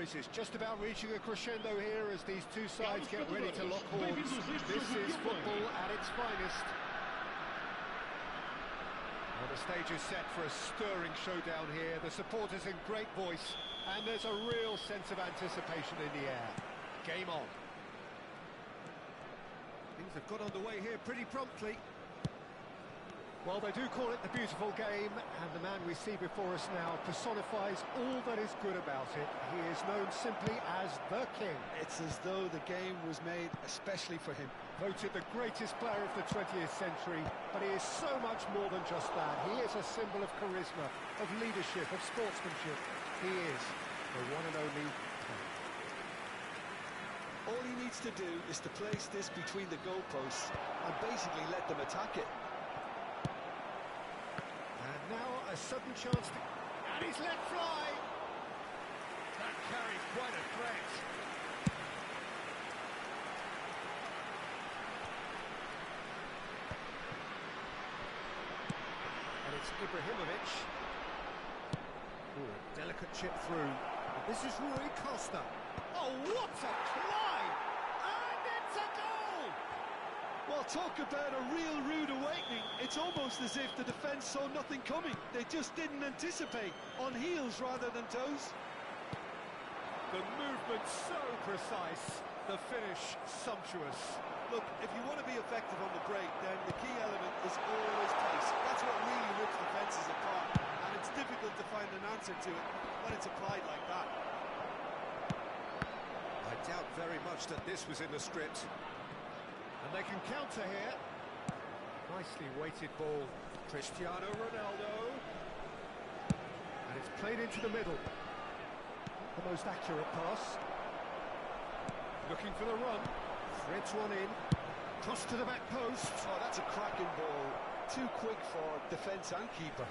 boys, it's just about reaching a crescendo here as these two sides get ready to lock horns. This is football at its finest. Well, the stage is set for a stirring showdown here. The supporters in great voice, and there's a real sense of anticipation in the air. Game on. Things have got underway here pretty promptly. Well, they do call it the beautiful game, and the man we see before us now personifies all that is good about it. He is known simply as the King. It's as though the game was made especially for him. Voted the greatest player of the 20th century, but he is so much more than just that. He is a symbol of charisma, of leadership, of sportsmanship. He is the one and only King. All he needs to do is to place this between the goalposts and basically let them attack it. And now a sudden chance to... And he's let fly! That carries quite a threat. And it's Ibrahimovic. Ooh, a delicate chip through. And this is Rui Costa. Oh, what a climb! And it's a goal! Well, talk about a real rude awakening. It's almost as if the defence saw nothing coming. They just didn't anticipate. On heels rather than toes. The movement so precise. The finish sumptuous. Look, if you want to be effective on the break, then the key element is always pace. That's what really rips defences apart. And it's difficult to find an answer to it when it's applied like that. I doubt very much that this was in the script. And they can counter here. Nicely weighted ball. Cristiano Ronaldo. And it's played into the middle. The most accurate pass. Looking for the run. Threads one in. Cross to the back post. Oh, that's a cracking ball. Too quick for defence and keeper.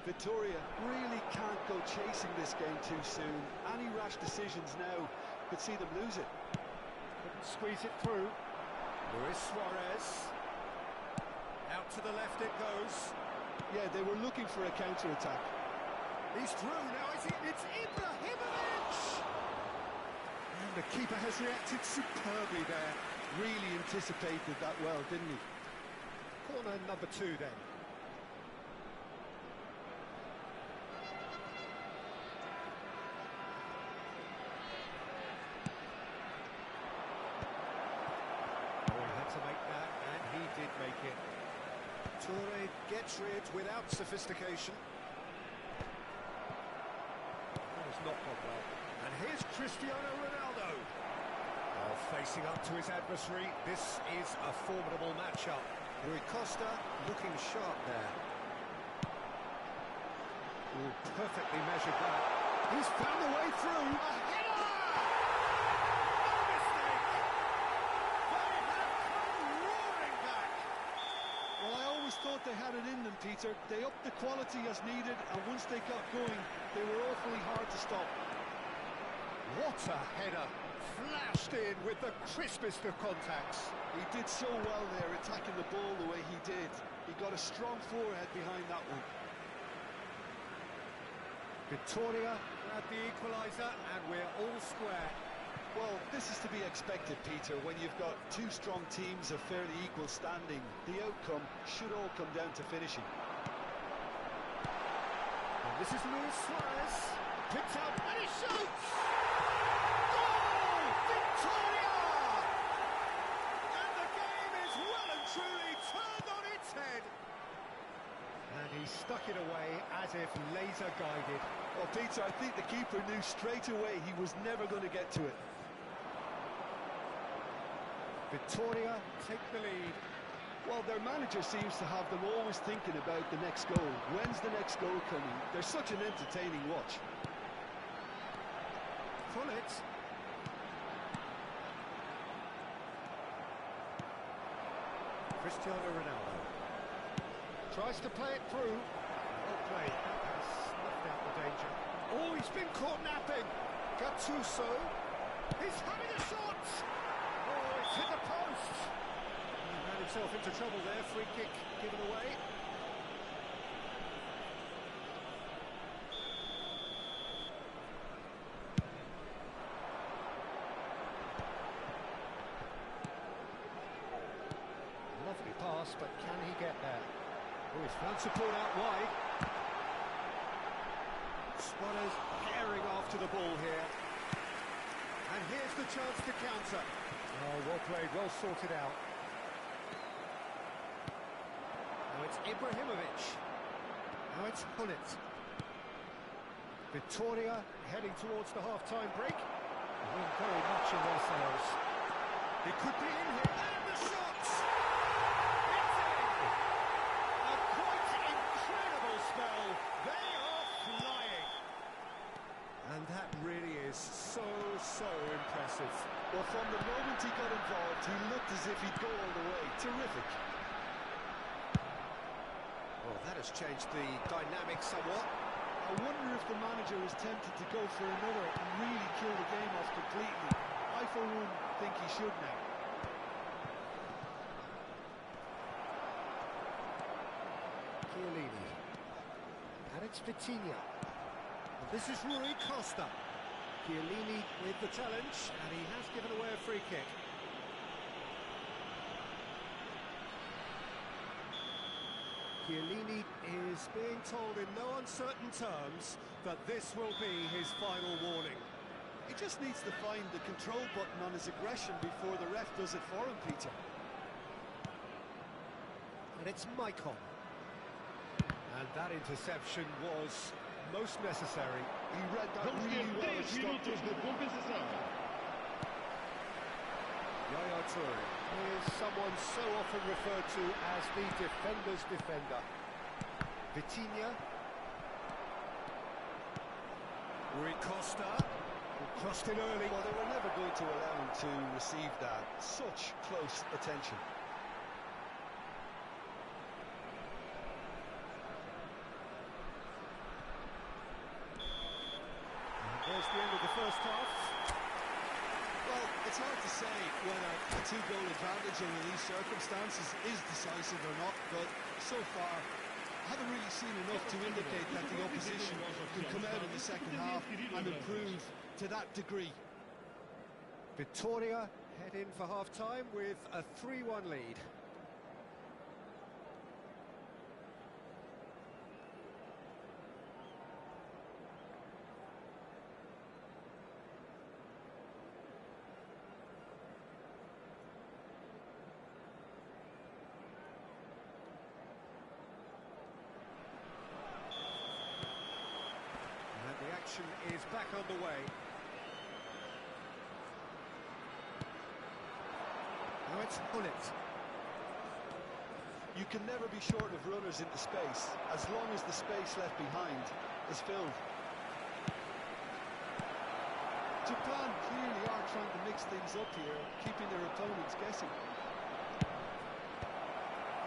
Victoria really can't go chasing this game too soon. Any rash decisions now could see them lose it. Couldn't squeeze it through. Luis Suarez. Out to the left it goes. Yeah, they were looking for a counter-attack. He's through now, is it? It's Ibrahimovic! And the keeper has reacted superbly there. Really anticipated that well, didn't he? Corner number 2 then. Make it. Toure gets rid without sophistication. That has not gone well. And here's Cristiano Ronaldo. Oh, facing up to his adversary. This is a formidable matchup. Rui Costa looking sharp there. Ooh, perfectly measured that. He's found a way through. A header! Thought they had it in them, Peter. They upped the quality as needed, and once they got going, they were awfully hard to stop. What a header! Flashed in with the crispest of contacts. He did so well there, attacking the ball the way he did. He got a strong forehead behind that one. Victoria grabbed the equaliser, and we're all square. Well, this is to be expected, Peter, when you've got two strong teams of fairly equal standing. The outcome should all come down to finishing. And this is Luis Suarez. Picked up, and he shoots! Goal! Victoria! And the game is well and truly turned on its head. And he stuck it away as if laser-guided. Well, Peter, I think the keeper knew straight away he was never going to get to it. Victoria take the lead. Well, their manager seems to have them always thinking about the next goal. When's the next goal coming? They're such an entertaining watch. Pull it. Cristiano Ronaldo. Tries to play it through. Well played. That has snuffed out the danger. Oh, he's been caught napping. Gattuso. He's having a shot. Oh, it's hit the post. He managed himself into trouble there. Free kick given away. Lovely pass, but can he get there? Oh, he's found support out wide. Suarez herring after the ball here. And here's the chance to counter. Oh, well played, well sorted out. Now it's Ibrahimovic. Now it's Hullet. Victoria heading towards the half-time break. Doing very much in their sails. It could be in here. And the shot! It's in! A quite incredible spell. They are flying. And that really is so impressive. Well, from the moment he got involved, he looked as if he'd go all the way. Terrific. Well, that has changed the dynamic somewhat. I wonder if the manager is tempted to go for another and really kill the game off completely. I, for one, think he should now. Chiellini. And it's Vitinha. And this is Rui Costa. Chiellini with the challenge, and he has given away a free kick. Chiellini is being told in no uncertain terms that this will be his final warning. He just needs to find the control button on his aggression before the ref does it for him, Peter. And it's Maicon. And that interception was most necessary. He read that really well and stopped it. Yaya Toure is someone so often referred to as the defender's defender. Vitinha. Rui Costa. Who crossed in early. Well, they were never going to allow him to receive that. Such close attention. There's the end of the first half. Well, it's hard to say whether a two-goal advantage under these circumstances is decisive or not, but so far I haven't really seen enough to indicate that the opposition can come out in the second half and improve to that degree. Victoria head in for half-time with a 3-1 lead. Is back underway. Now it's Hullet. You can never be short of runners into space, as long as the space left behind is filled. Japan clearly are trying to mix things up here, keeping their opponents guessing.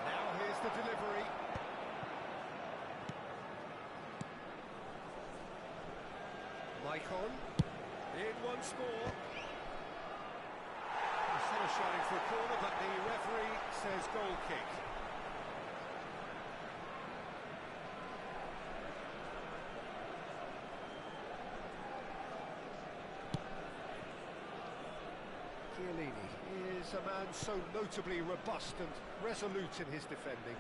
Now here's the delivery. Maicon, in once more. The sun is shining for a corner, but the referee says goal kick. Chiellini is a man so notably robust and resolute in his defending.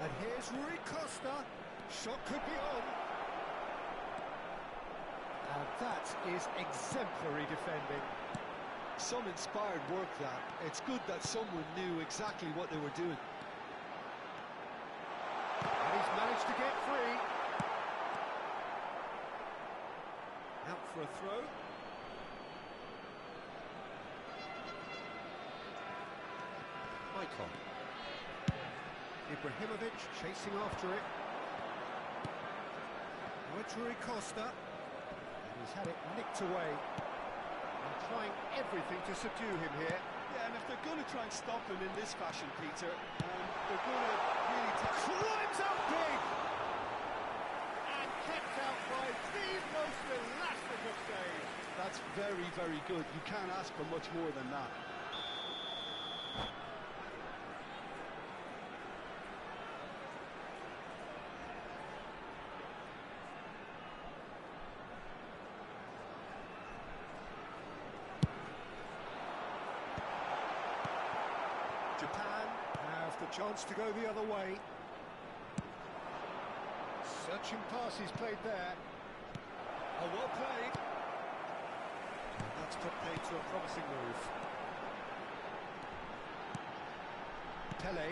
And here's Rui Costa. Shot could be on. And that is exemplary defending. Some inspired work, that. It's good that someone knew exactly what they were doing. And he's managed to get free. Out for a throw. Maicon. Ibrahimovic chasing after it. Now it's Rui Costa. And he's had it nicked away. And trying everything to subdue him here. Yeah, and if they're going to try and stop him in this fashion, Peter, they're going to really climbs out big! And kept out by the most elastic of That's very, very good. You can't ask for much more than that. Japan have the chance to go the other way. Searching passes played there. Oh, well played. And that's put paid to a promising move. Pele.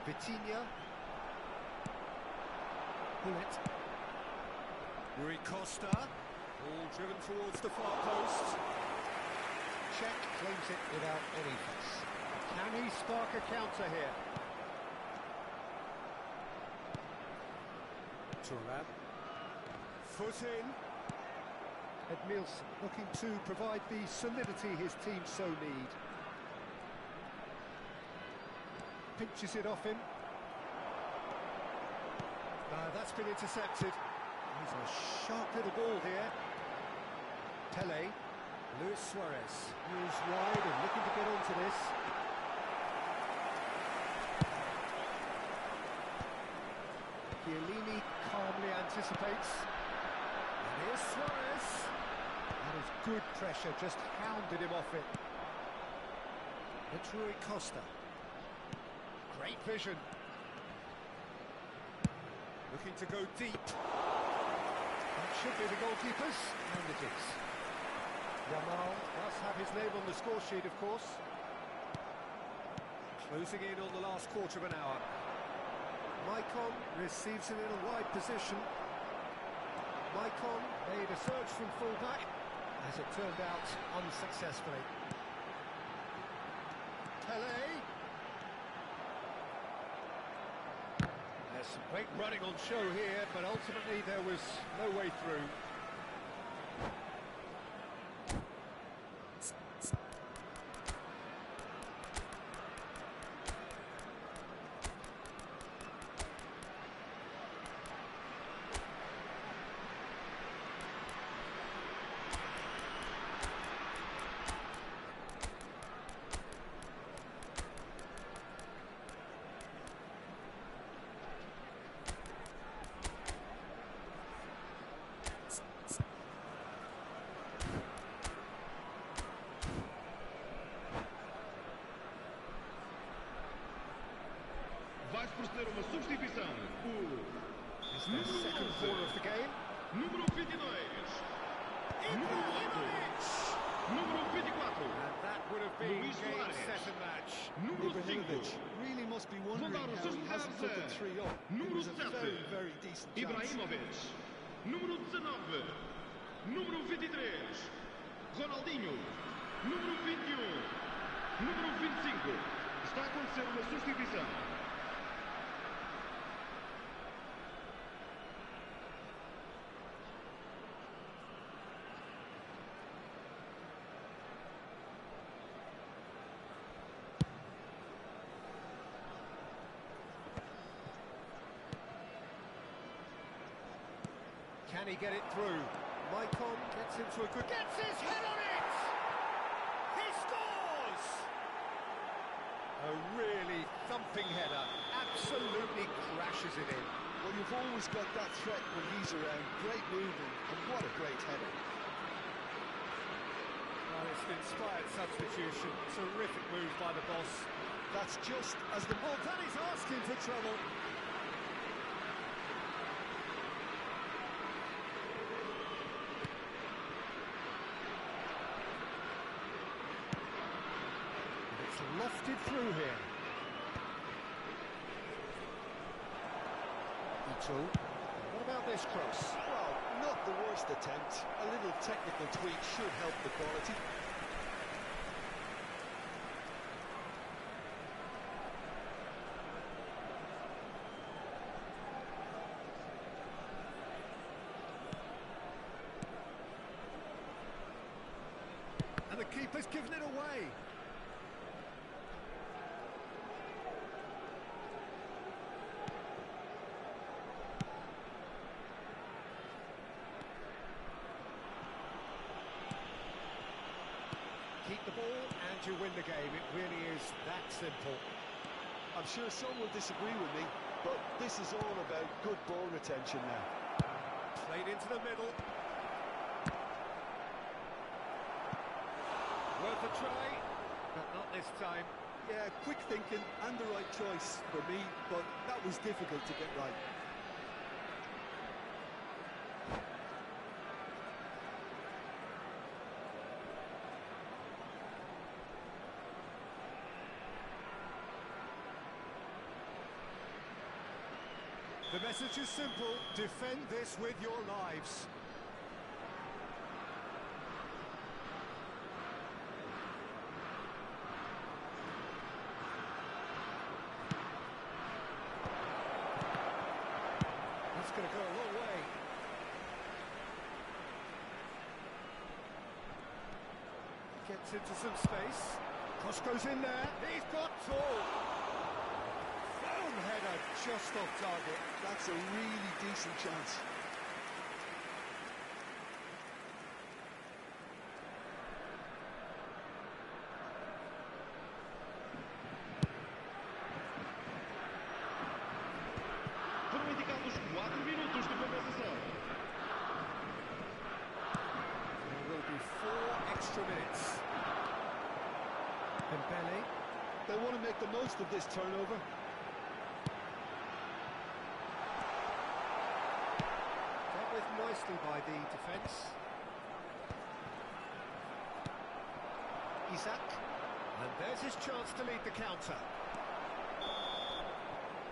Vitinha. Bullet. Rui Costa. All driven towards the far post. Czech claims it without any fuss. Can he spark a counter here? Thuram. Foot in. Edmilson looking to provide the solidity his team so need. Pinches it off him. That's been intercepted. He's a sharp little ball here. Pele. Luis Suarez moves wide and looking to get onto this. Chiellini calmly anticipates. And here's Suarez. That is good pressure, just hounded him off it. It's Rui Costa. Great vision. Looking to go deep. That should be the goalkeepers. And it is. Yamal does have his name on the score sheet, of course. Closing in on the last quarter of an hour. Maicon receives it in a wide position. Maicon made a surge from full-back, as it turned out unsuccessfully. Pele. There's some great running on show here, but ultimately there was no way through. Vai proceder uma substituição. Is the second corner of the game. Número 22. Número 24. And that would have been Luis game, Suarez. set and match. Número 5. Really must be wondering Vou dar o how he hasn't put the 3 up. It Número was a 7. very, very decent chance. Ibrahimovic. Número 19. Número 23. Ronaldinho. Número 21. Número 25. Está a acontecer uma substituição. Can he get it through? Maicon gets into a good... Gets his head on it! He scores! A really thumping header. Absolutely crashes it in. Well, you've always got that threat when he's around. Great movement, and what a great header. Well, it's an inspired substitution. Terrific move by the boss. That's just as the... Oh, that is asking for trouble. Lofted through here. Ito. What about this cross? Well, not the worst attempt. A little technical tweak should help the quality. And the keeper's given it away. keep the ball and you win the game. It really is that simple. I'm sure some will disagree with me, but this is all about good ball retention now. Played into the middle. Worth a try, but not this time. Yeah, quick thinking and the right choice for me, but that was difficult to get right. The message is simple: defend this with your lives. That's going to go a long way. Gets into some space. Cross goes in there. He's got tall. Header just off target. That's a really decent chance. Foram indicados 4 minutos de compensação. There will be 4 extra minutes. Dembele. They want to make the most of this turnover. Nicely by the defence. Isak. And there's his chance to lead the counter.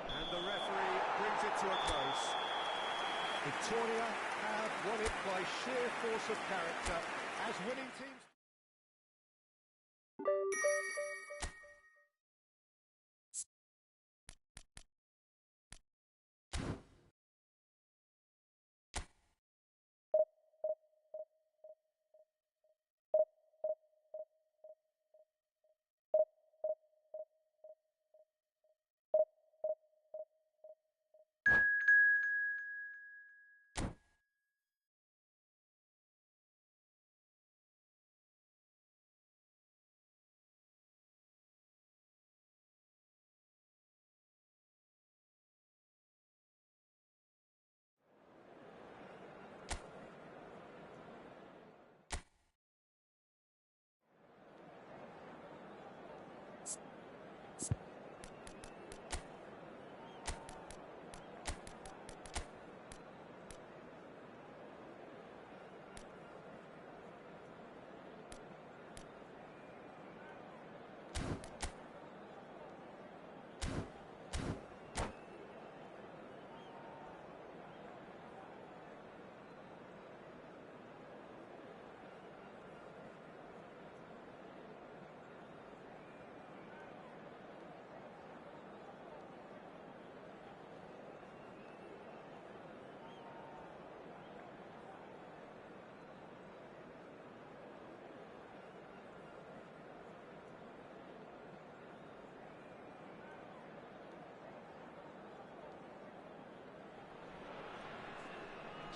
And the referee brings it to a close. Victoria have won it by sheer force of character as winning teams.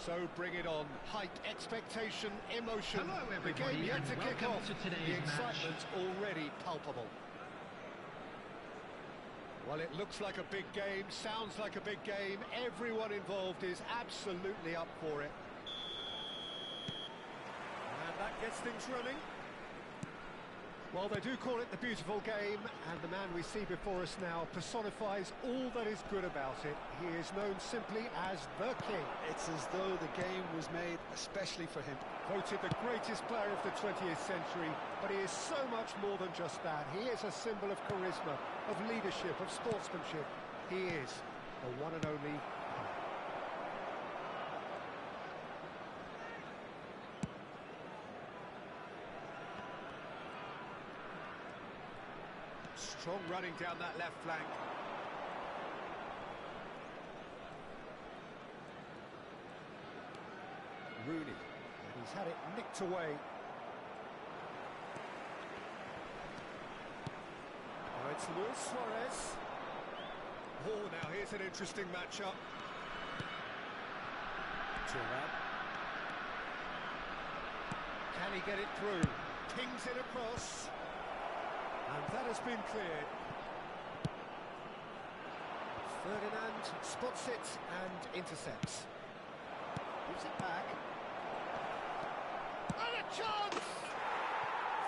So bring it on. Hype, expectation, emotion. Hello, The everybody, game yet and to kick welcome off. to today's The match. excitement's already palpable. Well, it looks like a big game, sounds like a big game. Everyone involved is absolutely up for it. And that gets things running. Well, they do call it the beautiful game, and the man we see before us now personifies all that is good about it. He is known simply as the King. It's as though the game was made especially for him. Voted the greatest player of the 20th century, but he is so much more than just that. He is a symbol of charisma, of leadership, of sportsmanship. He is the one and only. Strong running down that left flank. Rooney, and he's had it nicked away. Oh, it's Luis Suarez. Oh, now here's an interesting matchup. Can he get it through? Pings it across. And that has been cleared. Ferdinand spots it and intercepts. Gives it back. And a chance!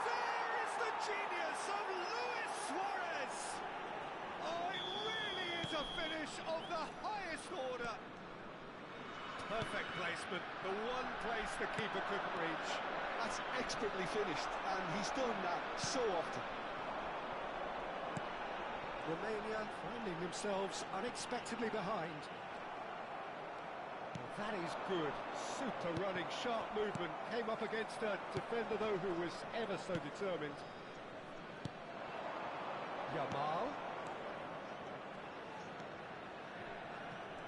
There is the genius of Luis Suarez! Oh, it really is a finish of the highest order. Perfect placement, the one place the keeper couldn't reach. That's expertly finished, and he's done that so often. Romania finding themselves unexpectedly behind. Well, that is good. Super running, sharp movement. Came up against a defender, though, who was ever so determined. Yamal.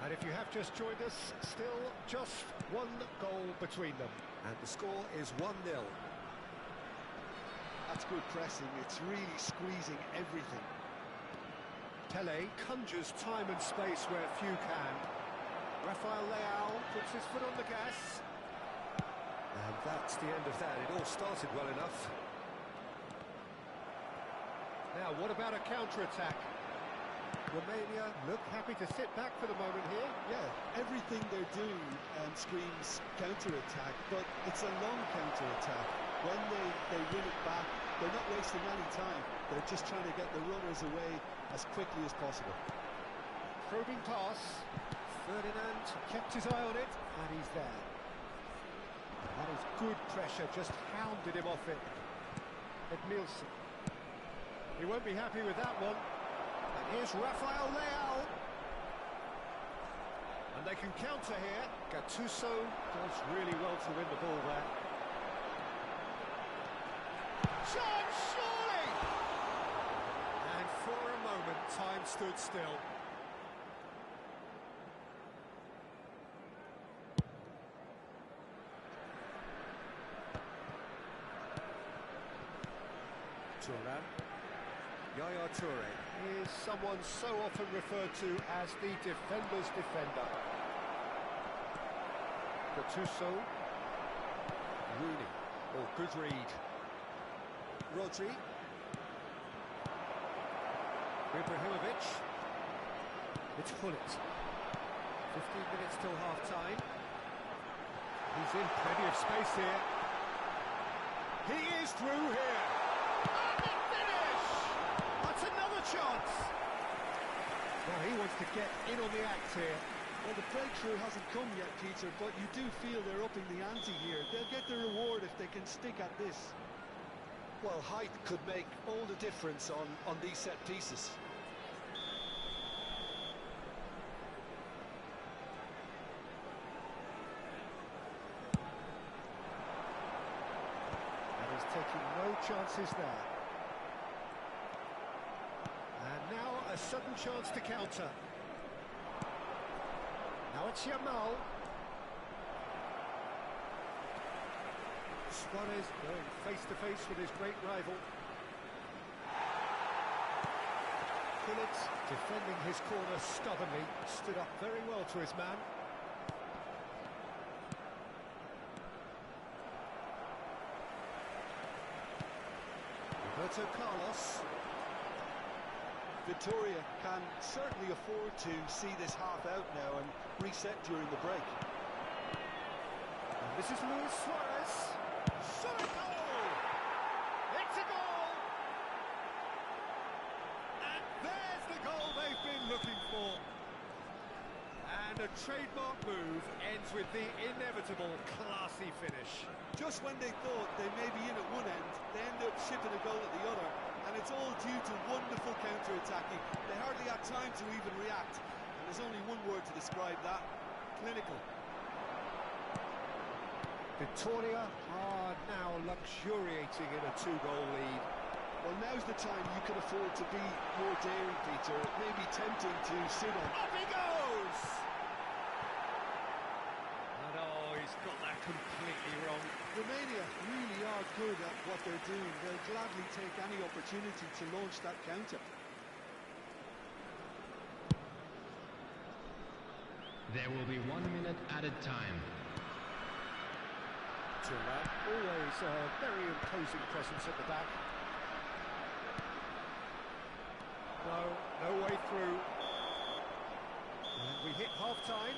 And if you have just joined us, still just one goal between them. And the score is 1-0. That's good pressing. It's really squeezing everything. Pele conjures time and space where few can. Rafael Leao puts his foot on the gas. And that's the end of that. It all started well enough. Now, what about a counter-attack? Romania look happy to sit back for the moment here. Yeah, everything they're doing screams counter-attack, but it's a long counter-attack. When they win it back, they're not wasting any time. They're just trying to get the runners away as quickly as possible. Probing pass. Ferdinand kept his eye on it, and he's there. That is good pressure, just hounded him off it. Edmilson. He won't be happy with that one. And here's Rafael Leao. And they can counter here. Gattuso does really well to win the ball there. Chance, surely! And for a moment, time stood still. Thuram. Yaya Toure is someone so often referred to as the defender's defender. Gattuso. Rooney. Oh, good read. Rodri. Ibrahimovic. It's Hullet. 15 minutes till half-time. He's in plenty of space here. He is through here. And the finish! That's another chance. Now he wants to get in on the act here. Well, the breakthrough hasn't come yet, Peter, but you do feel they're upping the ante here. They'll get the reward if they can stick at this. Well, height could make all the difference on these set pieces. And he's taking no chances there. And now a sudden chance to counter. Now it's Yamal. Suarez going face-to-face with his great rival. Hullet defending his corner stubbornly, stood up very well to his man. Roberto Carlos. Victoria can certainly afford to see this half out now and reset during the break. And this is Luis Suarez. Shot a goal! It's a goal! And there's the goal they've been looking for. And a trademark move ends with the inevitable classy finish. Just when they thought they may be in at one end, they end up shipping a goal at the other. And it's all due to wonderful counter-attacking. They hardly had time to even react. And there's only one word to describe that: clinical. Victoria are now luxuriating in a two-goal lead. Well, now's the time you can afford to be more daring, Peter. It may be tempting to sit on. Up he goes! And oh, he's got that completely wrong. Romania really are good at what they're doing. They'll gladly take any opportunity to launch that counter. There will be 1 minute added time. Thuram always He's a very imposing presence at the back. No way through. And we hit half-time.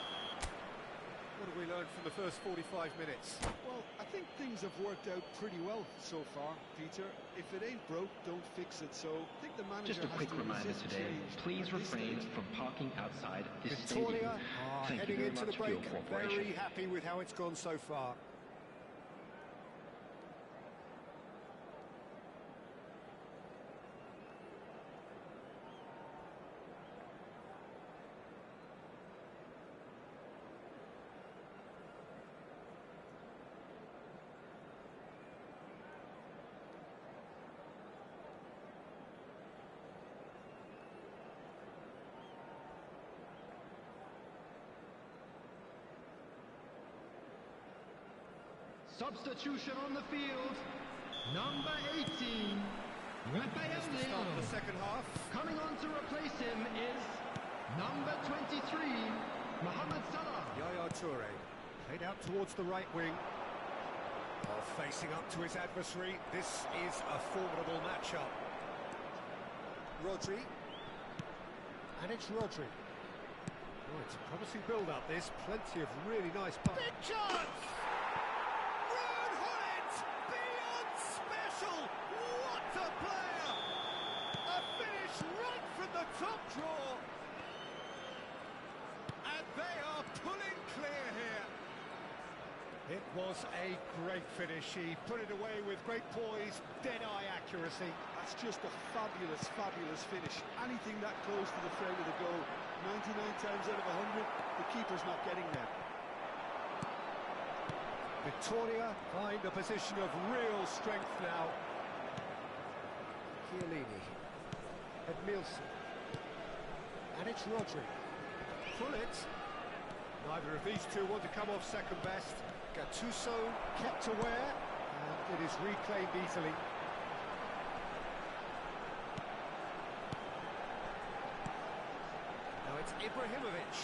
What have we learned from the first 45 minutes? Well, I think things have worked out pretty well so far, Peter. If it ain't broke, don't fix it. So I think the manager Just a quick reminder today, please refrain from parking outside this stadium. Victoria Thank you heading very into much the for your break. cooperation. Very happy with how it's gone so far. Substitution on the field. Number 18, Rafael That's the start of the Leão. second half. Coming on to replace him is number 23, Mohamed Salah. Yaya Toure played out towards the right wing. Facing up to his adversary. This is a formidable matchup. Rodri. And it's Rodri. Oh, it's a promising build-up, this. Plenty of really nice... Big chance! Beyond special! What a player! A finish right from the top draw! And they are pulling clear here. It was a great finish. He put it away with great poise, dead-eye accuracy. That's just a fabulous, fabulous finish. Anything that close to the frame of the goal, 99 times out of 100, the keeper's not getting there. Victoria find a position of real strength now. Chiellini. Edmilson. And it's Rodri. Pull it. Neither of these two want to come off second best. Gattuso kept aware, and it is reclaimed easily. Now it's Ibrahimovic.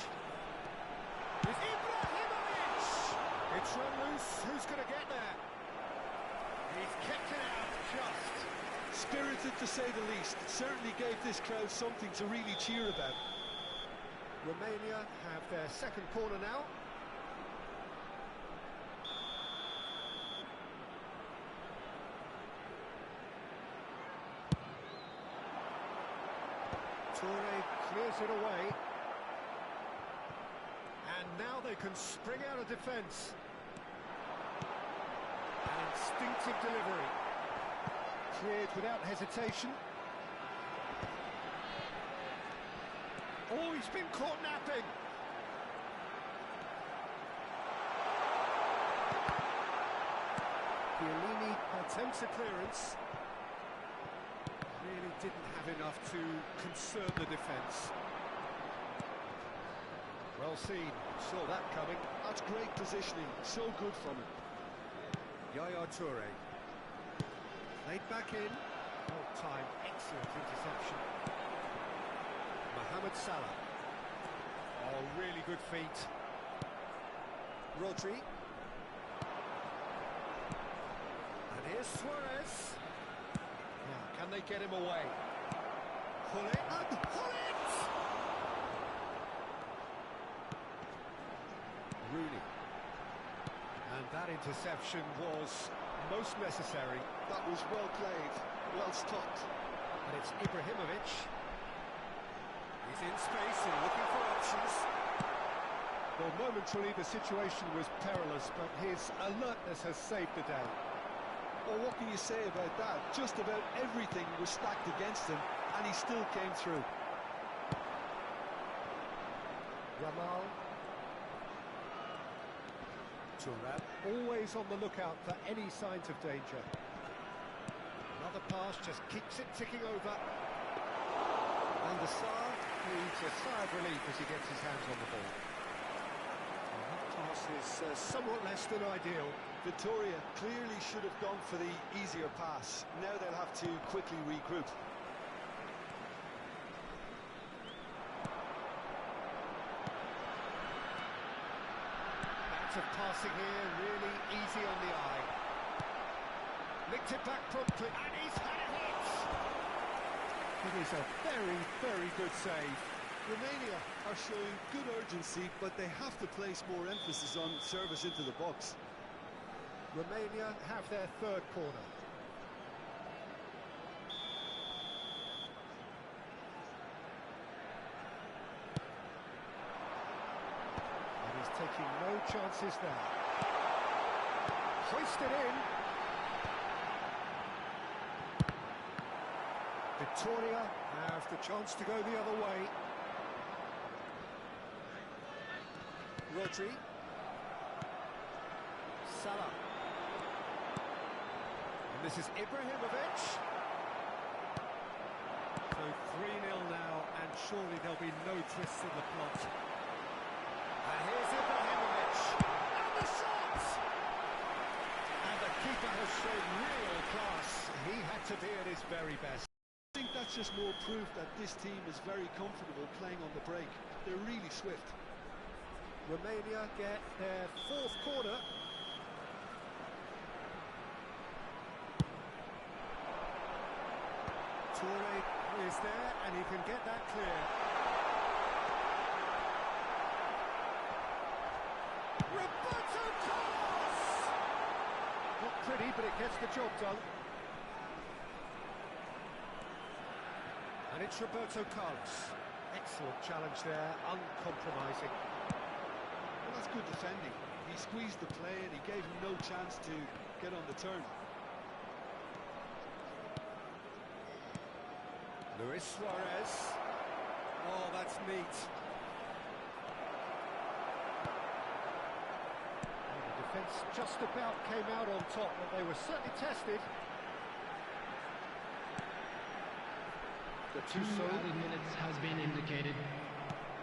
It's Ibrahimovic! It's run loose. Who's going to get there? He's kept it out just. Spirited to say the least. Certainly gave this crowd something to really cheer about. Romania have their second corner now. Toure clears it away. And now they can spring out of defence. An instinctive delivery. Cleared without hesitation. Oh, he's been caught napping. Chiellini attempts a clearance. Really didn't have enough to concern the defence. Well seen, saw that coming. That's great positioning, so good from him. Yaya Toure. Played back in. All time, excellent interception. Mohamed Salah. Oh, really good feet. Rodri. And here's Suarez. Now, can they get him away? Pull it and pull it! Rooney. And that interception was most necessary. That was well played, well stopped. And it's Ibrahimovic. He's in space and looking for options. Well, momentarily the situation was perilous, but his alertness has saved the day. Well, what can you say about that? Just about everything was stacked against him, and he still came through. Ramal. Thuram, always on the lookout for any signs of danger. Another pass just keeps it ticking over. And the Sar needs a sigh of relief as he gets his hands on the ball. Well, that pass is somewhat less than ideal. Victoria clearly should have gone for the easier pass. Now they'll have to quickly regroup. Of passing here, really easy on the eye. Nicked it back promptly, and he's had it hit! It is a very, very good save. Romania are showing good urgency, but they have to place more emphasis on service into the box. Romania have their third corner. And he's taking no chances now. Hoisted in. Victoria have the chance to go the other way. Rodri. Salah. And this is Ibrahimovic. So 3-0 now, and surely there'll be no twists in the plot. And here's Ibrahimovic. And the shot! And the keeper has shown real class. He had to be at his very best. I think that's just more proof that this team is very comfortable playing on the break. They're really swift. Romania get their fourth corner. Toure is there, and he can get that clear. Roberto Carlos! Not pretty, but it gets the job done. And it's Roberto Carlos. Excellent challenge there, uncompromising. Well, that's good defending. He squeezed the play and he gave him no chance to get on the turn. Luis Suarez. Oh, that's neat. Well, the defence just about came out on top, but they were certainly tested. The 2 added minutes has been indicated.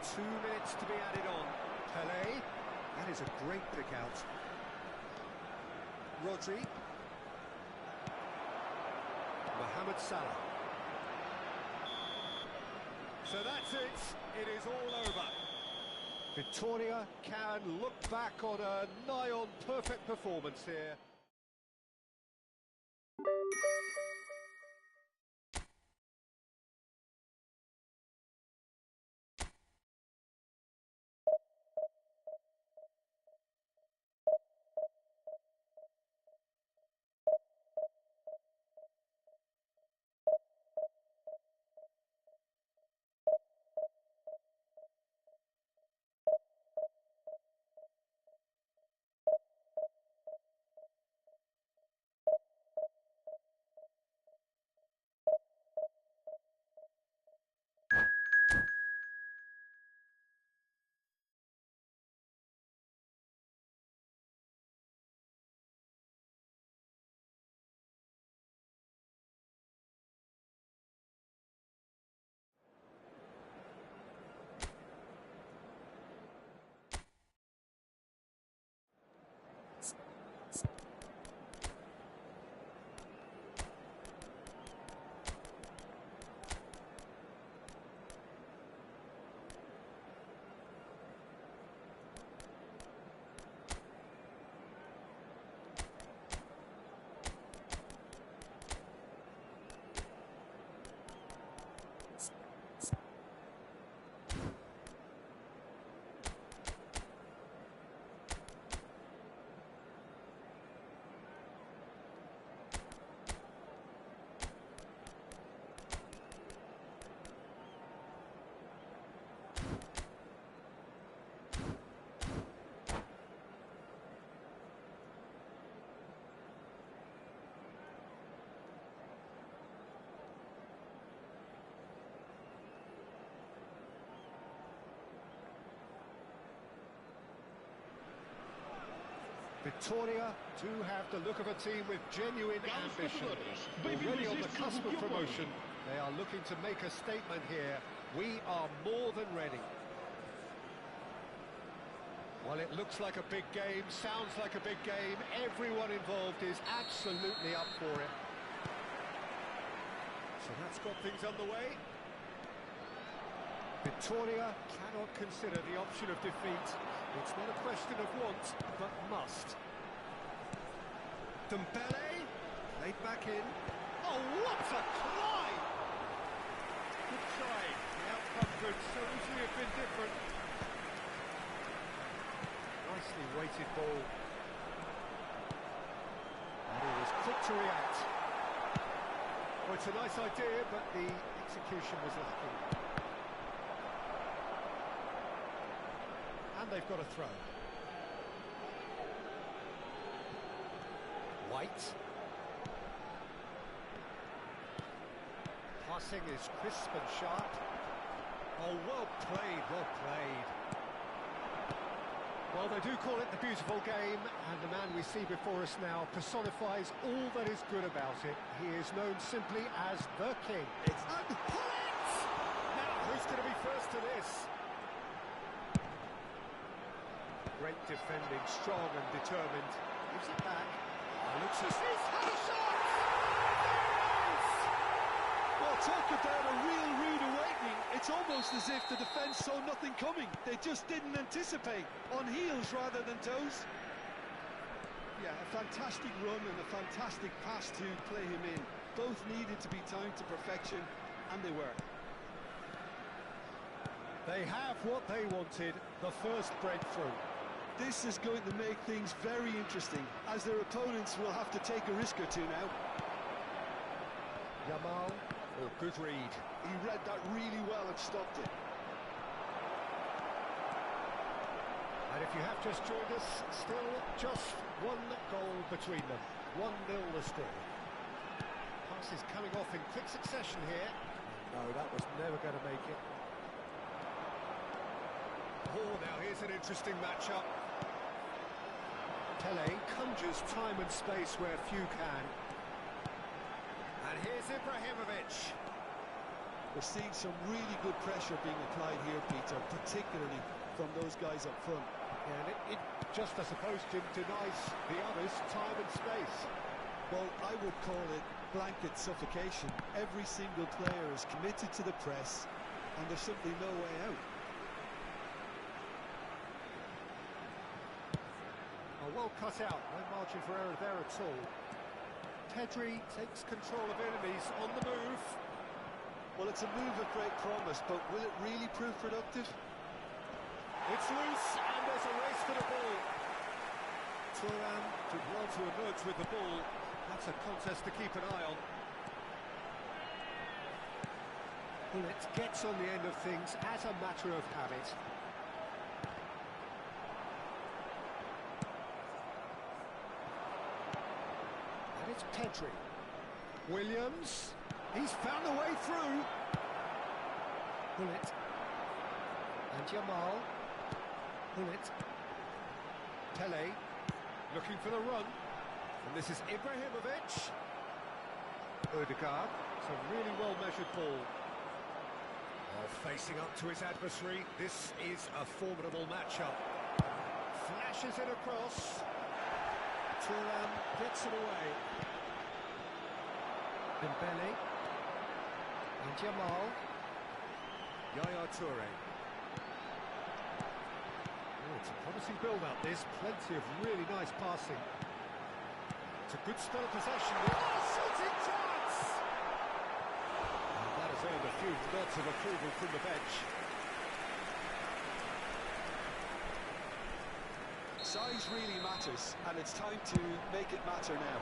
2 minutes to be added on. Pelé. That is a great pick out. Rodri. Mohamed Salah. So that's it. It is all over. Victoria can look back on a nigh-on perfect performance here. Victoria do have the look of a team with genuine ambition. Already on the cusp of promotion, they are looking to make a statement here. We are more than ready. Well, it looks like a big game, sounds like a big game. Everyone involved is absolutely up for it. So that's got things underway. Victoria cannot consider the option of defeat. It's not a question of want, but must. Dembele Played back in. Oh, what a climb! Good try. The outcome could so easily have been different. Nicely weighted ball. And he was quick to react. Well, it's a nice idea, but the execution was lacking. And they've got a throw. White. Passing is crisp and sharp. Oh, well played, well played. Well, they do call it the beautiful game, and the man we see before us now personifies all that is good about it. He is known simply as the King. It's And pull it! Now, who's going to be first to this? Great defending, strong and determined. Gives it back. Looks as he's had a shot! There it is! Well, talk about a real rude awakening. It's almost as if the defence saw nothing coming. They just didn't anticipate. On heels rather than toes. Yeah, a fantastic run and a fantastic pass to play him in. Both needed to be timed to perfection, and they were. They have what they wanted, the first breakthrough. This is going to make things very interesting, as their opponents will have to take a risk or two now. Yamal, oh, good read. He read that really well and stopped it. And if you have just joined us, still just one goal between them. 1-0 the score. Pass is coming off in quick succession here. No, that was never going to make it. Oh, now here's an interesting matchup. Pele conjures time and space where few can. And here's Ibrahimovic. We're seeing some really good pressure being applied here, Peter, particularly from those guys up front. Yeah, and it just, I suppose, Jim, denies the others time and space. Well, I would call it blanket suffocation. Every single player is committed to the press, and there's simply no way out. Oh, well cut out, no margin for error there at all. Pedri takes control of enemies on the move. Well, it's a move of great promise, but will it really prove productive? It's loose, and there's a race for the ball. Thuram did well to emerge with the ball. That's a contest to keep an eye on. Bullet gets on the end of things as a matter of habit. And it's Pedri. Williams. He's found a way through. Bullet. And Yamal. Bullet. Pele. Looking for the run. And this is Ibrahimovic. Odegaard. It's a really well-measured ball. Facing up to his adversary. This is a formidable matchup. Flashes it across. Thuram gets it away. Dembele. And Yamal. Yaya Toure. Oh, it's a promising build-up, this. Plenty of really nice passing. It's a good spell of possession. Oh, shooting chance! And that has earned a few nods of approval from the bench. Size really matters, and it's time to make it matter now.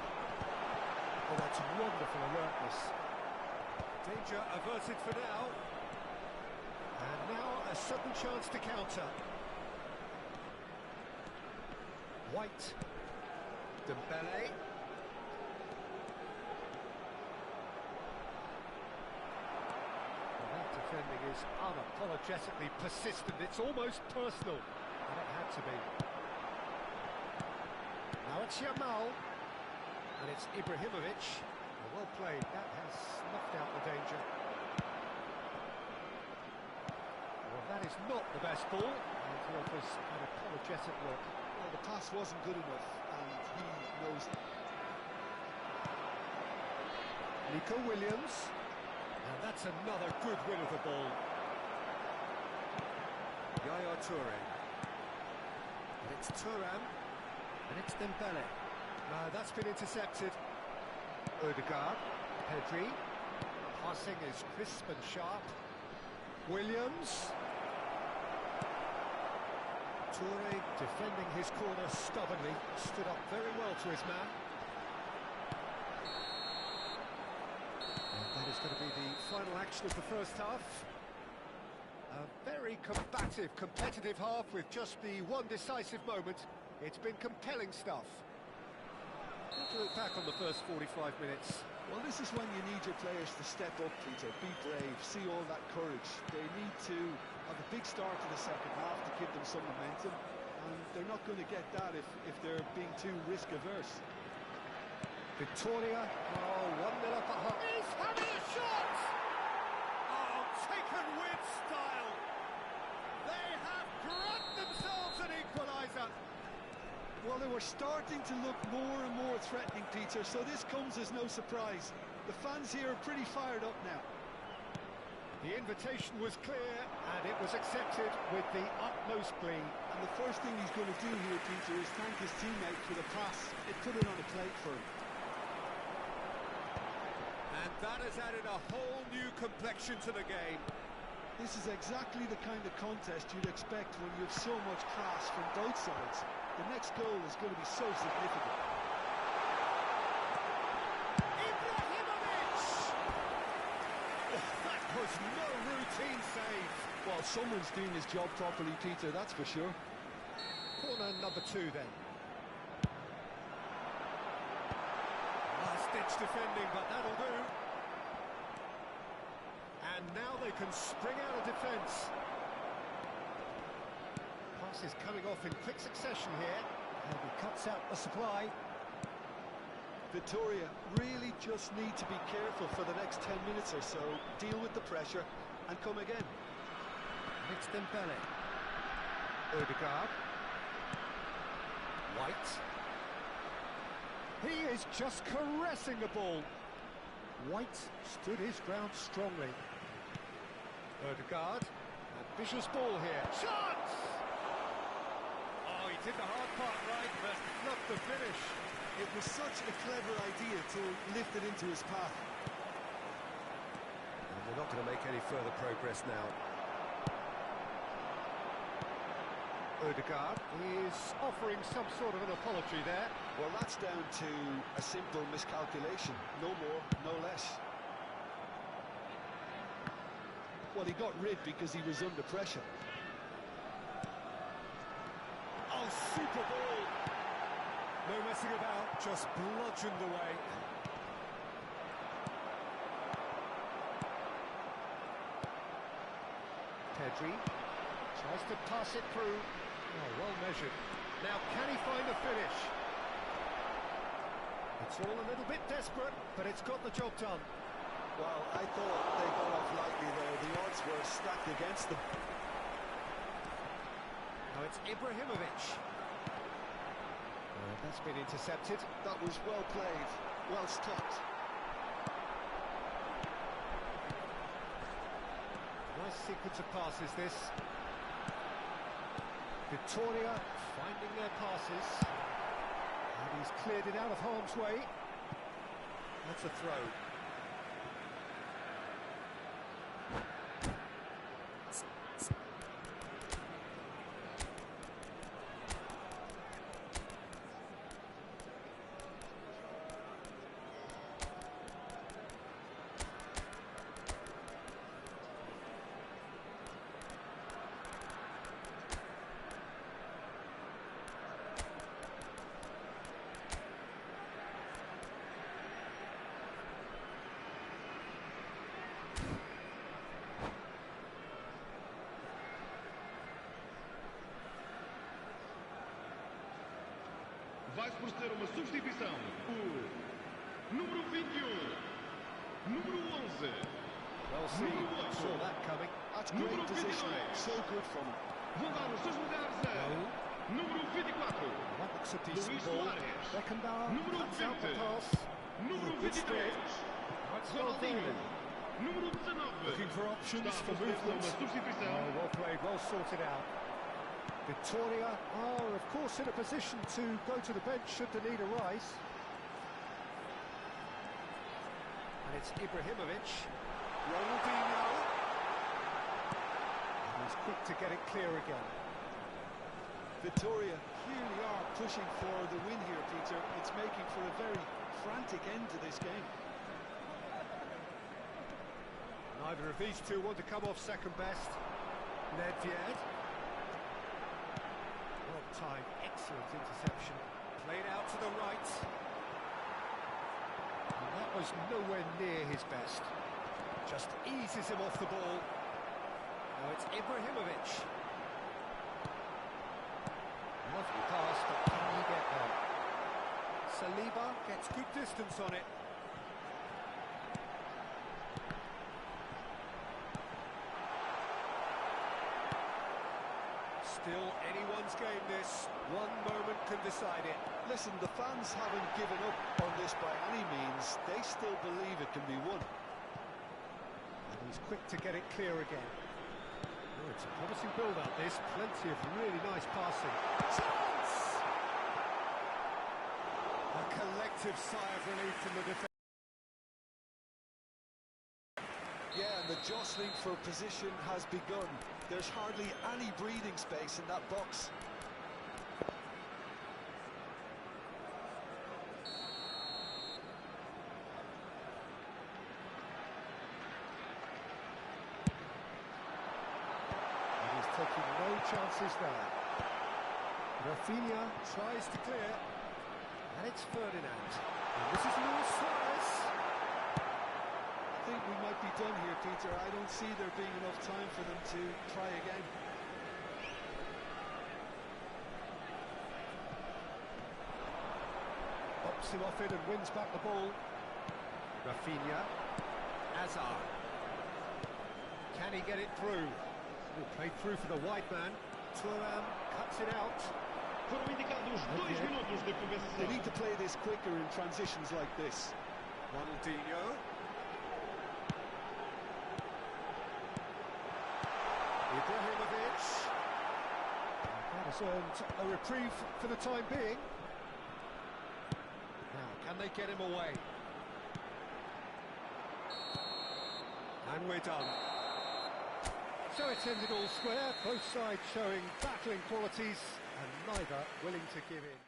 Oh, that's wonderful alertness. Danger averted for now. And now a sudden chance to counter. White. Dembele. Well, that defending is unapologetically persistent. It's almost personal. And it had to be. Now it's Yamal. And it's Ibrahimovic. Well played. That has snuffed out the danger. Well, that is not the best ball. And he offers an apologetic look. Well, the pass wasn't good enough, and he knows it. Nico Williams. And that's another good win of the ball. Yaya Toure. And it's Thuram. And it's Dembele. No, that's been intercepted. Odegaard, Pedri. Passing is crisp and sharp. Williams. Toure defending his corner stubbornly, stood up very well to his man. And that is going to be the final action of the first half. A very combative, competitive half with just the one decisive moment. It's been compelling stuff. How do you look back on the first 45 minutes? Well, this is when you need your players to step up, Peter, be brave, see all that courage. They need to have a big start to the second half to give them some momentum, and they're not going to get that if they're being too risk-averse. Victoria, 1-0 up at home. He's having a shot! Oh, taken with style. They have grabbed themselves an equaliser. Well, they were starting to look more and more threatening, Peter, so this comes as no surprise. The fans here are pretty fired up now. The invitation was clear, and it was accepted with the utmost glee. And the first thing he's going to do here, Peter, is thank his teammate for the pass. It put it on a plate for him. And that has added a whole new complexion to the game. This is exactly the kind of contest you'd expect when you have so much class from both sides. The next goal is going to be so significant. Ibrahimovic! That was no routine save. Well, someone's doing his job properly, Peter, that's for sure. Corner number 2 then. Last-ditch defending, but that'll do. And now they can spring out of defence. Pass is coming off in quick succession here, and he cuts out the supply. Victoria really just need to be careful for the next 10 minutes or so, deal with the pressure, and come again. It's Dembele. Odegaard. White. He is just caressing the ball. White stood his ground strongly. Odegaard. Ambitious ball here. Chance! Oh, he did the hard part right, but not the finish. It was such a clever idea to lift it into his path. And we're not going to make any further progress now. Odegaard is offering some sort of an apology there. Well, that's down to a simple miscalculation. No more, no less. Well, he got rid because he was under pressure. Oh, super ball! No messing about, just bludgeoned away. Pedri tries to pass it through. Oh, well measured. Now, can he find the finish? It's all a little bit desperate, but it's got the job done. Well, I thought they got off lightly there. The odds were stacked against them. Now it's Ibrahimovic. That's been intercepted. That was well played, well stopped. Nice sequence of passes, this. Victoria finding their passes. And he's cleared it out of harm's way. That's a throw. Vai-se proceder uma substituição. O número 21, número 11, Well seen, saw that coming. That's great positioning, so good from him. vão dar os seus lugares a número 24, That looks a decent Luís ball. Soares. Beckenbauer Número cuts out the 20. pass. número Good spread. 23, That's well Ronaldinho, done. número 19. Looking for options Está for a proceder movement. uma substituição. Oh, well played, well sorted out. Victoria are, of course, in a position to go to the bench should the need arise. And it's Ibrahimovic. Ronaldinho. And he's quick to get it clear again. Victoria clearly are pushing for the win here, Peter. It's making for a very frantic end to this game. Neither of these two want to come off second best. Nedved. Well timed, excellent interception. Played out to the right. And that was nowhere near his best. Just eases him off the ball. Now it's Ibrahimovic. Lovely pass, but can he get there? Saliba gets good distance on it. Still anyone's game this. One moment can decide it. Listen, the fans haven't given up on this by any means. They still believe it can be won. And he's quick to get it clear again. Oh, it's a promising build-up this. Plenty of really nice passing. Chance! A collective sigh of relief from the defence. Yeah, and the jostling for position has begun. There's hardly any breathing space in that box. And he's taking no chances there. Rafinha tries to clear. And it's Ferdinand. And this is Luis Suarez. I think we might be done here, Peter. I don't see there being enough time for them to try again. Bops him off it and wins back the ball. Rafinha. Azar. Can he get it through? Oh, played through for the wide man. Thuram cuts it out. Foram indicados 2 minutos de They compensação. need to play this quicker in transitions like this. Ronaldinho. Ibrahimovic. That has earned a reprieve for the time being. Now, can they get him away? And we're done. So it's ended all square, both sides showing battling qualities and neither willing to give in.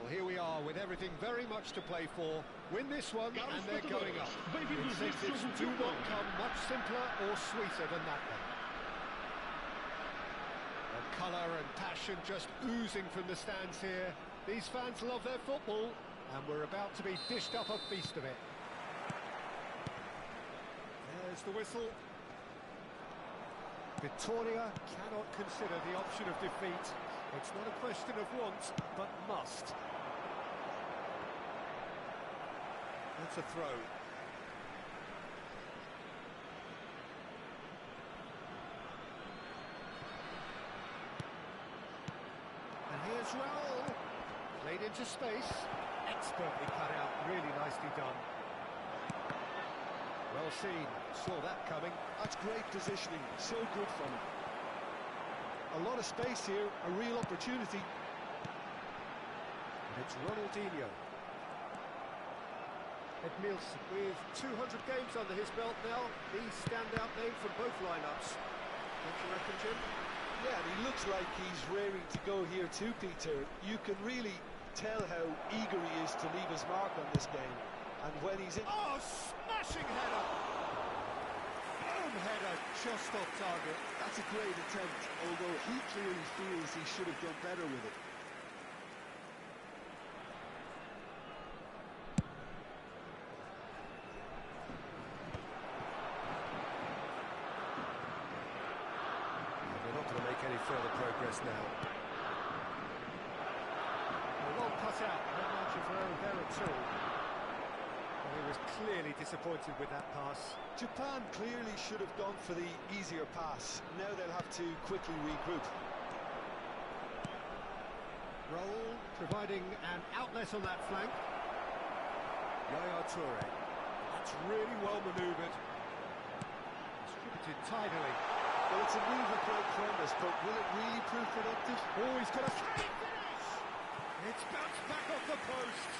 Well, here we are with everything very much to play for. Win this one and they're going up. Incentives do not come much simpler or sweeter than that one. The colour and passion just oozing from the stands here. These fans love their football and we're about to be dished up a feast of it. There's the whistle. Victoria cannot consider the option of defeat. It's not a question of want, but must. That's a throw. It's Raul. Played into space. Expertly cut out. Really nicely done. Well seen. Saw that coming. That's great positioning. So good from him. A lot of space here. A real opportunity. And it's Ronaldinho. Edmilson with 200 games under his belt now. The standout name from both lineups. Don't you reckon, Jim? Yeah, and he looks like he's raring to go here too, Peter. You can really tell how eager he is to leave his mark on this game. And when he's in... Oh, smashing header! Boom header, just off target. That's a great attempt, although he clearly feels he should have done better with it. They're not going to make any further progress now. Well cut out, no margin for error there at all. Well, he was clearly disappointed with that pass. Japan clearly should have gone for the easier pass. Now they'll have to quickly regroup. Raul providing an outlet on that flank. Yaya Toure. That's really well manoeuvred. Distributed tidily. Well, it's a move of great promise, but will it really prove productive? Oh, he's got a finish! It's bounced back off the post.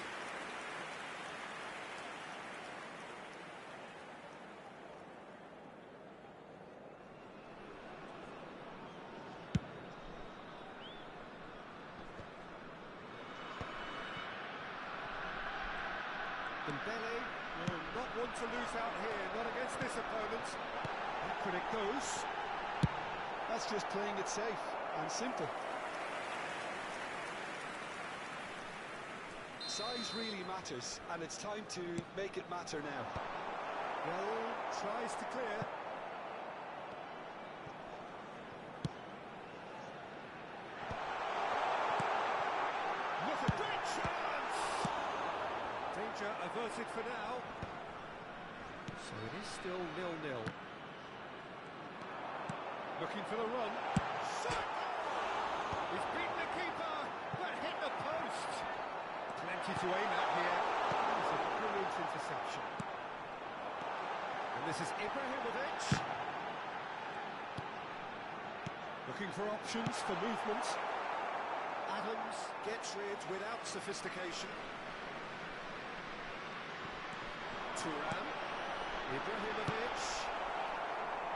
Dembele will not want to lose out here, not against this opponent. Back when it goes. That's just playing it safe and simple. Size really matters, and it's time to make it matter now. Raul tries to clear. Look at great chance! Danger averted for now. So it is still 0-0. Looking for the run. Shot! He's beaten the keeper, but hit the post. Plenty to aim at here. It's a brilliant interception. And this is Ibrahimovic. Looking for options for movement. Adams gets rid without sophistication. Thuram. Ibrahimovic.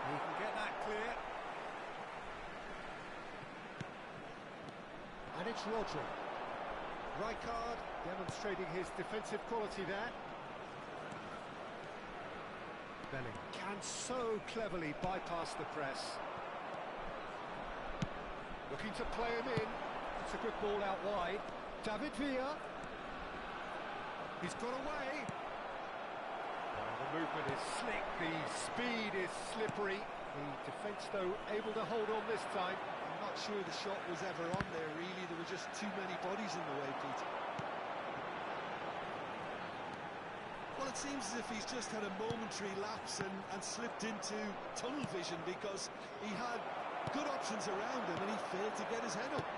He can get that clear. And it's Rodri. Rijkaard demonstrating his defensive quality there. Belling can so cleverly bypass the press. Looking to play him in. It's a good ball out wide. David Villa. He's got away. The movement is slick, the speed is slippery. The defence, though, able to hold on this time. I'm not sure the shot was ever on there, really. There were just too many bodies in the way, Pete. Well, it seems as if he's just had a momentary lapse and slipped into tunnel vision, because he had good options around him and he failed to get his head up.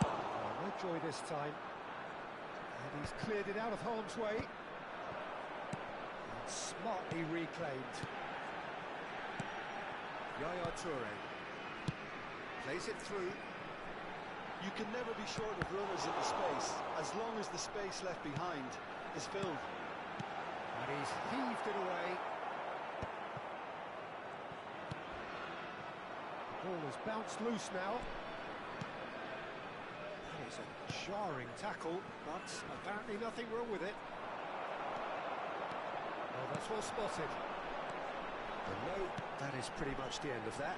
Oh, no joy this time. And he's cleared it out of harm's way. And smartly reclaimed. Yaya Toure plays it through. You can never be short of runners in the space, as long as the space left behind is filled. And he's heaved it away. The ball has bounced loose now. That is a jarring tackle, but apparently nothing wrong with it. Oh, that's well spotted. And no, that is pretty much the end of that.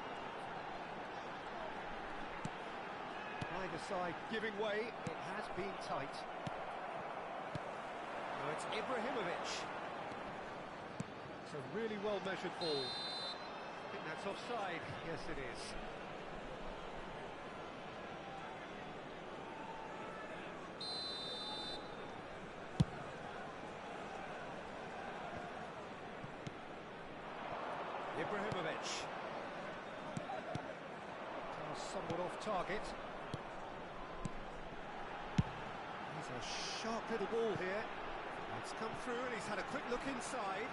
Either side giving way, it has been tight. Now it's Ibrahimovic. It's a really well-measured ball. I think that's offside. Yes, it is. Ibrahimovic. Somewhat off target. It's a sharp little ball here. It's come through and he's had a quick look inside.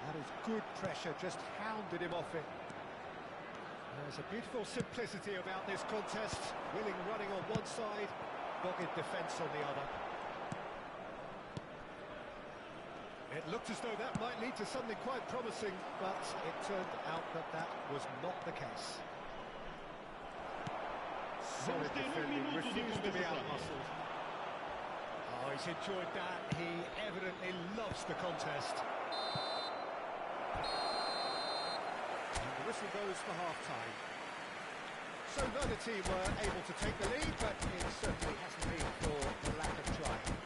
That is good pressure, just hounded him off it. There's a beautiful simplicity about this contest. Willing running on one side, dogged defence on the other. It looked as though that might lead to something quite promising, but it turned out that that was not the case. Solid defending, refused to be out-muscled. Oh, he's enjoyed that. He evidently loves the contest. And the whistle goes for half-time. So neither team were able to take the lead, but it certainly hasn't been for the lack of trying.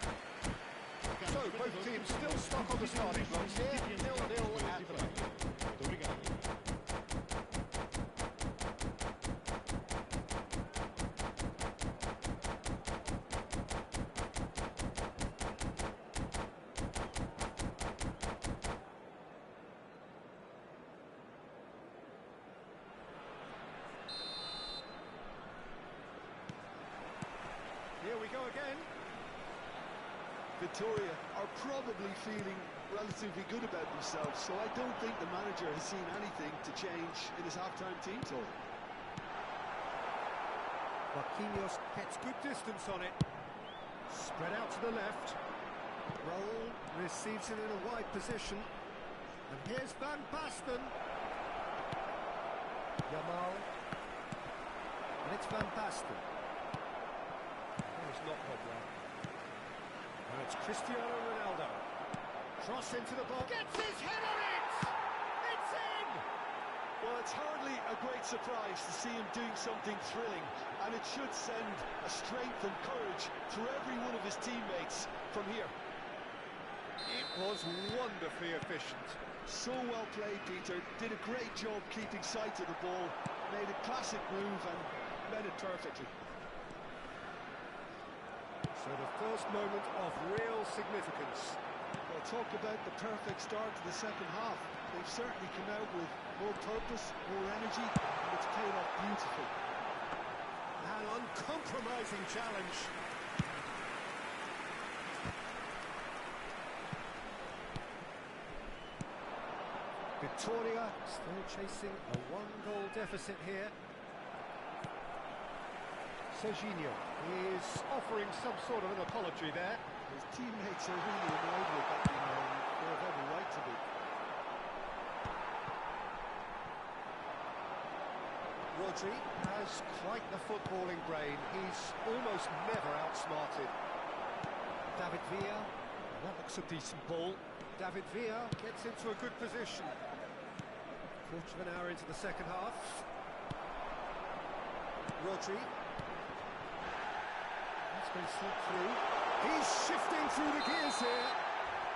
So both teams still stuck on the starting blocks here, 0-0 at the moment. Here we go again. Victoria are probably feeling relatively good about themselves, so I don't think the manager has seen anything to change in his half-time team total. Marquinhos gets good distance on it. Spread out to the left. Raul receives it in a wide position. And here's Van Basten. Yamal. And it's Van Basten. He's not got one. And it's Cristiano Ronaldo. Cross into the box. Gets his head on it! It's in! Well, it's hardly a great surprise to see him doing something thrilling, and it should send a strength and courage through every one of his teammates from here. It was wonderfully efficient. So well played, Peter. Did a great job keeping sight of the ball, made a classic move and met it perfectly. So the first moment of real significance. Well, talk about the perfect start to the second half. They've certainly come out with more purpose, more energy, and it's paid off beautifully. An uncompromising challenge. Victoria still chasing a one-goal deficit here. Serginho is offering some sort of an apology there. His teammates are really annoyed with that, you know, they have every right to be. Rodri has quite the footballing brain. He's almost never outsmarted. David Villa, that looks a decent ball. David Villa gets into a good position. Quarter of an hour into the second half. Rodri. That's been slipped through. He's shifting through the gears here.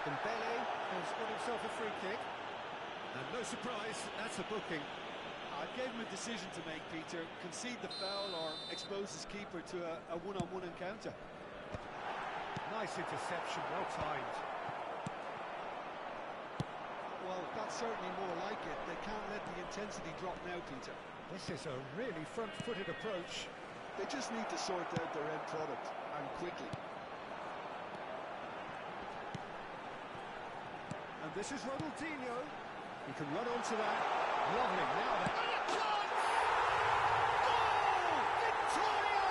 Dembele has got himself a free kick. And no surprise, that's a booking. I gave him a decision to make, Peter. Concede the foul or expose his keeper to a one-on-one encounter. Nice interception, well timed. Well, that's certainly more like it. They can't let the intensity drop now, Peter. This is a really front-footed approach. They just need to sort out their end product, and quickly. And this is Ronaldinho. He can run onto that. Lovely. Now that. And a chance! Goal! Victoria!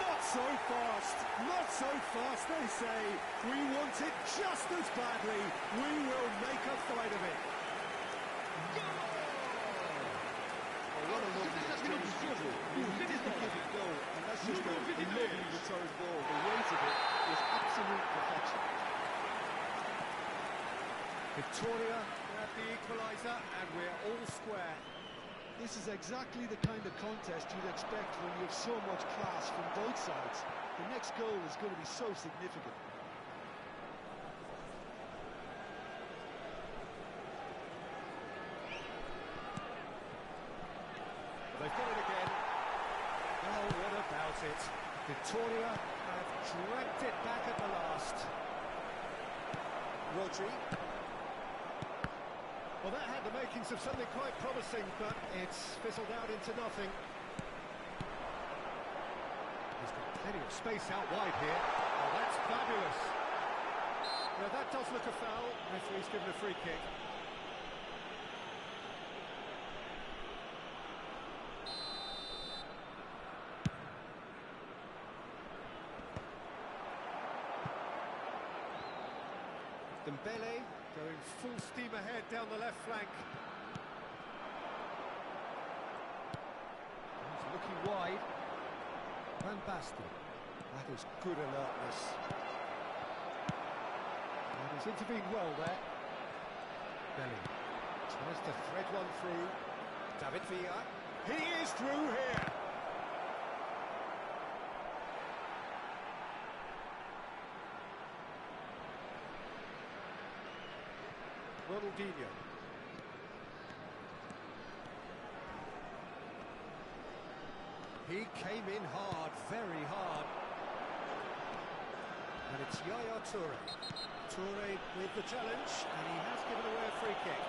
Not so fast. Not so fast, they say. We want it just as badly. We will make a fight of it. Goal! Well, what a lovely exchange. He didn't give it go, and that's just a lovely return ball. The weight of it was absolute perfection. Victoria at the equaliser, and we're all square. This is exactly the kind of contest you'd expect when you have so much class from both sides. The next goal is going to be so significant. They've got it again. Oh, what about it? Victoria have dragged it back at the last. Rodri. Well, that had the makings of something quite promising, but it's fizzled out into nothing. He's got Plenty of space out wide here. Oh, that's fabulous. Now that does look a foul. Referee's given a free kick. Dembele going full steam ahead down the left flank. He's looking wide. Van Basten. That is good alertness. And he's intervened well there. Belly tries to thread one through. David Villa. He is through here. Ronaldinho. He came in hard, very hard. And it's Yaya Toure. Toure with the challenge, and he has given away a free kick.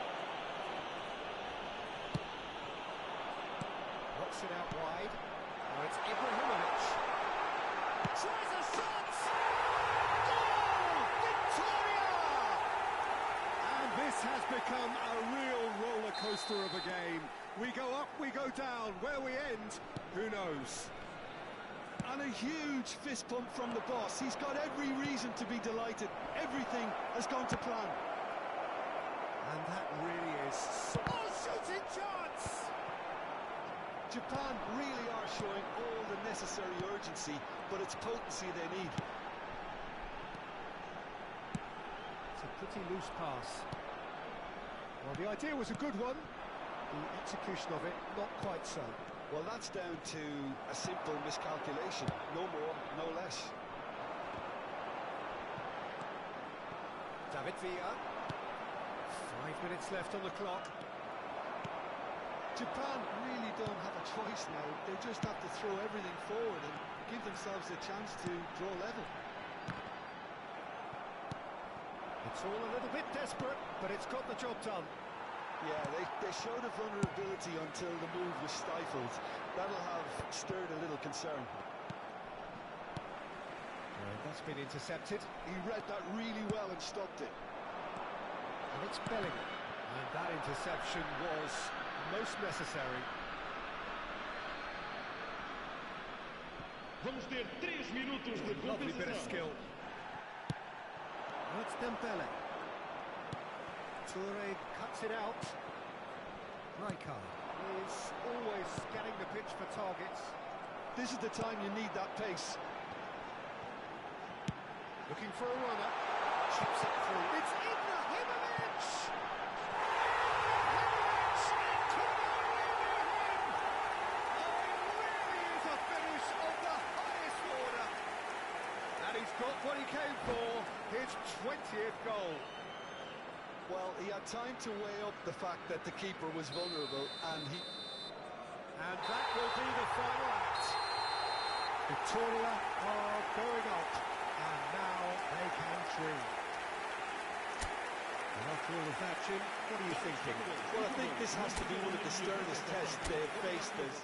Knocks it out wide. Now it's Ibrahimovic. Tries a shot! Goal! Victoria! And this has become a real roller coaster of a game. We go up, we go down. Where we end, who knows? And a huge fist pump from the boss. He's got every reason to be delighted. Everything has gone to plan. And that really is... Oh, shooting chance! Japan really are showing all the necessary urgency, but it's potency they need. It's a pretty loose pass. Well, the idea was a good one. The execution of it, not quite so. Well, that's down to a simple miscalculation. No more, no less. David Villa. 5 minutes left on the clock. Japan really don't have a choice now. They just have to throw everything forward and give themselves a chance to draw level. It's all a little bit desperate, but it's got the job done. Yeah, they showed a vulnerability until the move was stifled. That'll have stirred a little concern. That's been intercepted. He read that really well and stopped it. And it's Bellingham. And that interception was most necessary. Vamos ter 3 minutos de Lovely bit of compensação. skill. That's Dembele. Toure cuts it out. Rijkaard is always scanning the pitch for targets. This is the time you need that pace. Looking for a runner. Chips it through. It's Ibrahimovic! Ibrahimovic! It could only be him! Oh, it really is a finish of the highest order. And he's got what he came for, his 20th goal. Well, he had time to weigh up the fact that the keeper was vulnerable, and that will be the final act. Victoria are going up, and now they can dream. And after all of that, Jim, what are you thinking? well, I think this has to be one of the sternest tests they've faced as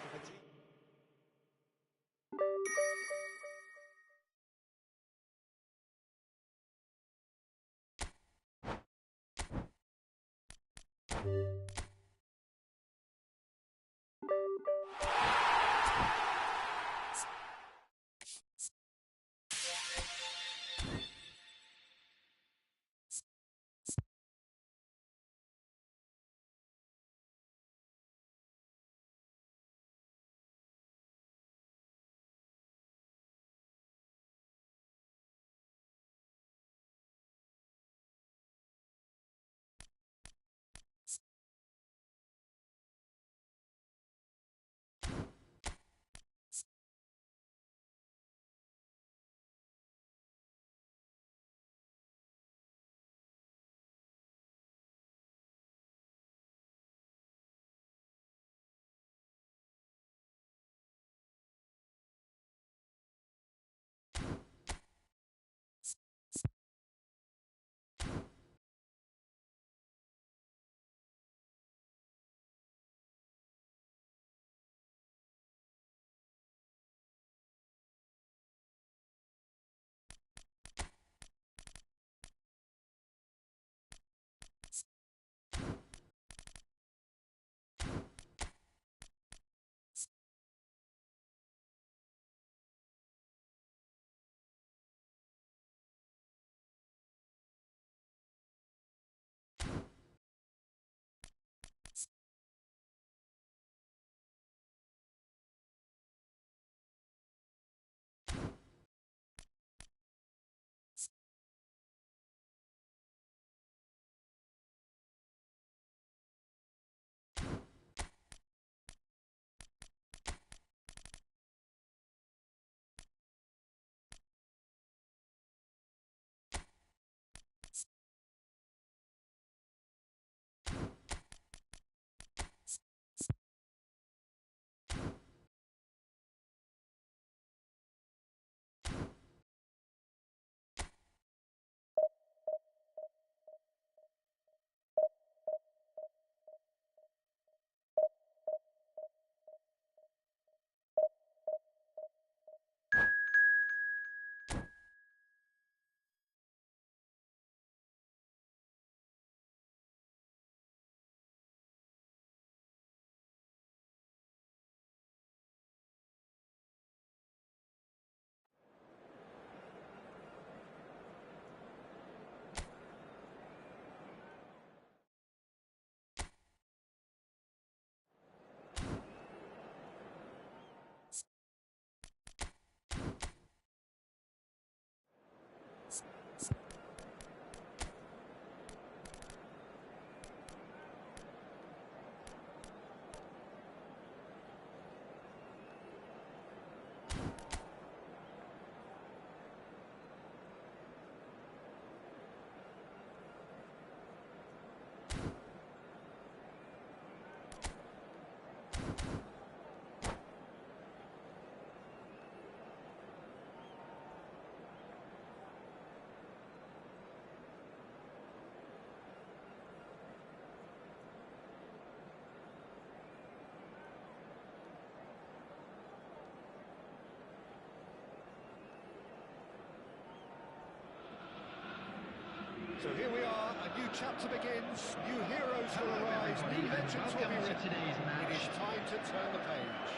So here we are, a new chapter begins, new heroes will Hello arise, everybody, new and legends will be welcome to written. today's match. It is time to turn the page.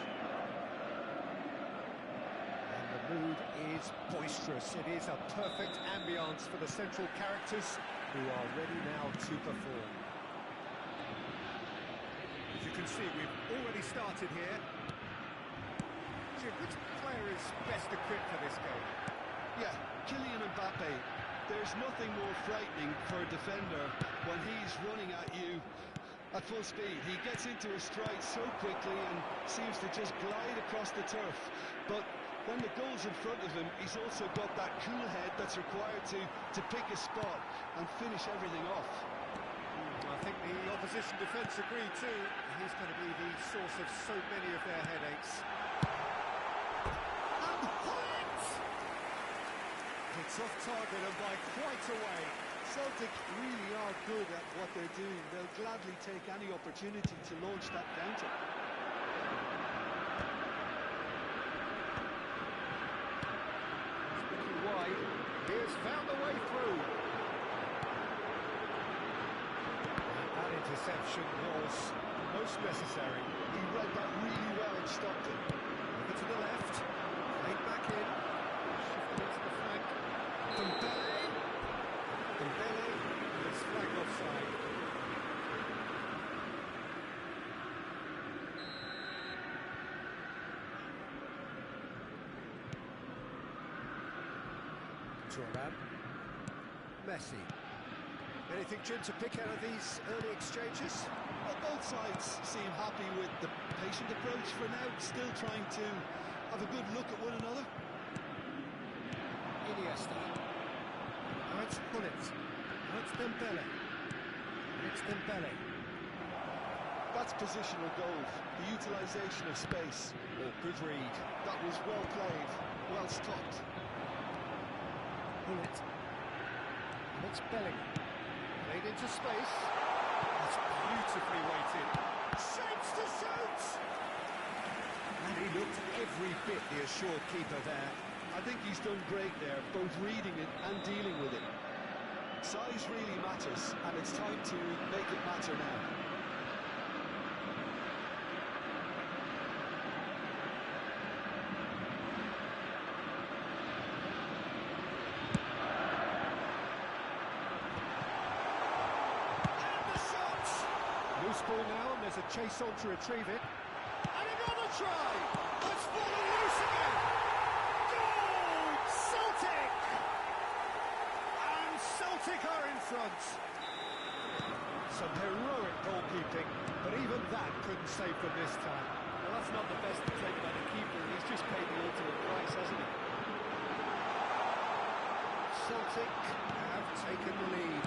And the mood is boisterous. It is a perfect ambience for the central characters who are ready now to perform. As you can see, we've already started here. Jim, which player is best equipped for this game? Yeah, Kylian Mbappe. There's nothing more frightening for a defender when he's running at you at full speed. He gets into a stride so quickly and seems to just glide across the turf. But when the goal's in front of him, he's also got that cool head that's required to pick a spot and finish everything off. I think the opposition defence agreed too. He's going to be the source of so many of their headaches. And what? It's off target and by quite a way. Celtic really are good at what they're doing. They'll gladly take any opportunity to launch that counter. Looking wide. He has found a way through. That interception was most necessary. He read that really well and stopped it. Over to the left. Played back in. Shifted into the flank. Dembele. Dembele is flagged offside. Turan. Messi. Anything, Jim, to pick out of these early exchanges? Well, both sides seem happy with the patient approach for now, still trying to have a good look at one another. Iniesta. Now it's Gullit. Now it's Dembele. It's Dembele. That's positional goal, the utilisation of space. Oh, good read. That was well played, well stopped. Gullit. And it's Bellingham. Played into space. That's beautifully weighted. Shapes to shoot! And he looked every bit the assured keeper there. I think he's done great there, both reading it and dealing with it. Size really matters, and it's time to make it matter now. Loose ball now, and there's a chase on to retrieve it. And another try! It's fallen loose again! Goal! Celtic! And Celtic are in front. Some heroic goalkeeping, but even that couldn't save them this time. Well, that's not the best taken by the keeper, and he's just paid the ultimate price, hasn't he? Celtic have taken the lead.